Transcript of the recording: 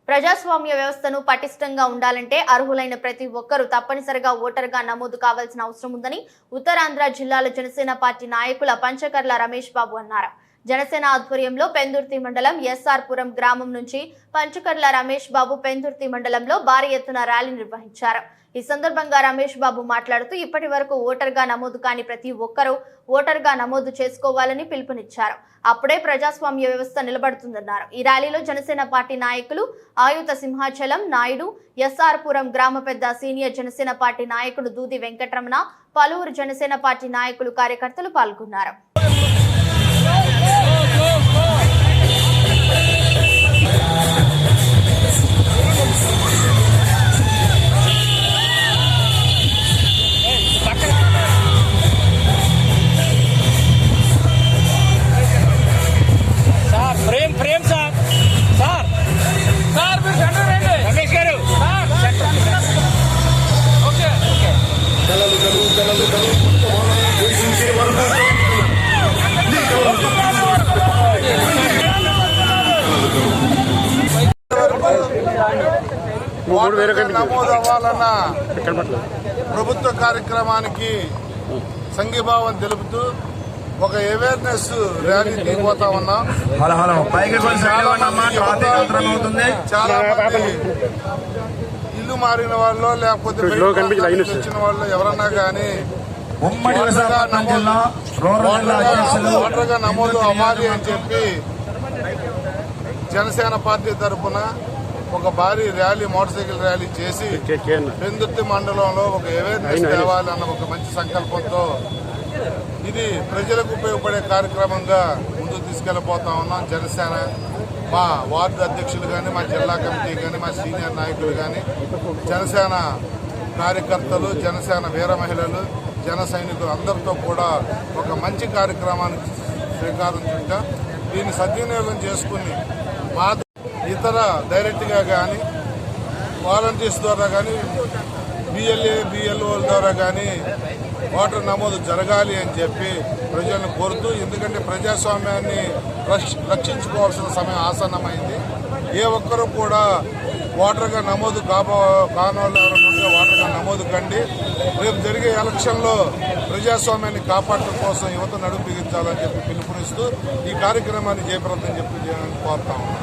ప్రజాస్వామ్య వ్యవస్థను పటిష్టంగా ఉండాలంటే అర్హులైన ప్రతి ఒక్కరూ తప్పనిసరిగా ఓటరుగా నమోదు కావాల్సిన అవసరం ఉందని ఉత్తరాంధ్ర జిల్లాల జనసేన పార్టీ నాయకుల పంచకర్ల రమేష్ బాబు అన్నారు. జనసేన ఆధ్వర్యంలో పెందుర్తి మండలం ఎస్ఆర్ పురం గ్రామం నుంచి పంచకర్ల రమేష్ బాబు పెందుర్తి మండలంలో భారీ ఎత్తున ర్యాలీ నిర్వహించారు. ఈ సందర్భంగా రమేష్ బాబు మాట్లాడుతూ ఇప్పటి వరకు ఓటరుగా నమోదు కాని ప్రతి ఒక్కరూ ఓటరుగా నమోదు చేసుకోవాలని పిలుపునిచ్చారు. అప్పుడే ప్రజాస్వామ్య వ్యవస్థ నిలబడుతుందన్నారు. ఈ ర్యాలీలో జనసేన పార్టీ నాయకులు ఆయుత సింహాచలం నాయుడు, ఎస్ఆర్ పురం గ్రామ పెద్ద సీనియర్ జనసేన పార్టీ నాయకుడు దూది వెంకటరమణ, పలువురు జనసేన పార్టీ నాయకులు కార్యకర్తలు పాల్గొన్నారు. నమోదు అవ్వాలన్న ప్రభుత్వ కార్యక్రమానికి సంఘీభావం తెలుపుతూ ఒక అవేర్నెస్ ర్యాలీ దిగిపోతా ఉన్నాం. చాలా మంది ఇల్లు మారిన వాళ్ళు లేకపోతే వచ్చిన వాళ్ళు ఎవరన్నా కానీ ఓటరుగా నమోదు అవ్వాలి అని చెప్పి జనసేన పార్టీ తరఫున ఒక భారీ ర్యాలీ, మోటార్ సైకిల్ ర్యాలీ చేసి పెందుర్తి మండలంలో ఒక అవేర్నెస్ తేవాలన్న ఒక మంచి సంకల్పంతో ఇది ప్రజలకు ఉపయోగపడే కార్యక్రమంగా ముందుకు తీసుకెళ్లిపోతా ఉన్నాం. జనసేన మా వార్డు అధ్యక్షులు కానీ, మా జిల్లా కమిటీ కానీ, మా సీనియర్ నాయకులు కానీ, జనసేన కార్యకర్తలు, జనసేన వీర మహిళలు, జన సైనికులు అందరితో కూడా ఒక మంచి కార్యక్రమానికి శ్రీకారం చుట్టాం. దీన్ని సద్వినియోగం చేసుకుని మా ఇతర డైరెక్ట్గా కానీ, వాలంటీర్స్ ద్వారా కానీ, బిఎల్ఓల ద్వారా కానీ ఓటర్ నమోదు జరగాలి అని చెప్పి ప్రజలను కోరుతూ, ఎందుకంటే ప్రజాస్వామ్యాన్ని రక్షించుకోవాల్సిన సమయం ఆసన్నమైంది. ఏ ఒక్కరూ కూడా ఓటర్గా నమోదు కానోళ్ళు ఎవరైనా ఓటర్గా నమోదు కండి. రేపు జరిగే ఎలక్షన్లో ప్రజాస్వామ్యాన్ని కాపాడటం కోసం యువత నడుపు బిగించాలని చెప్పి పిలుపునిస్తూ ఈ కార్యక్రమాన్ని జయప్రదం చెప్పి కోరుతా ఉన్నాను.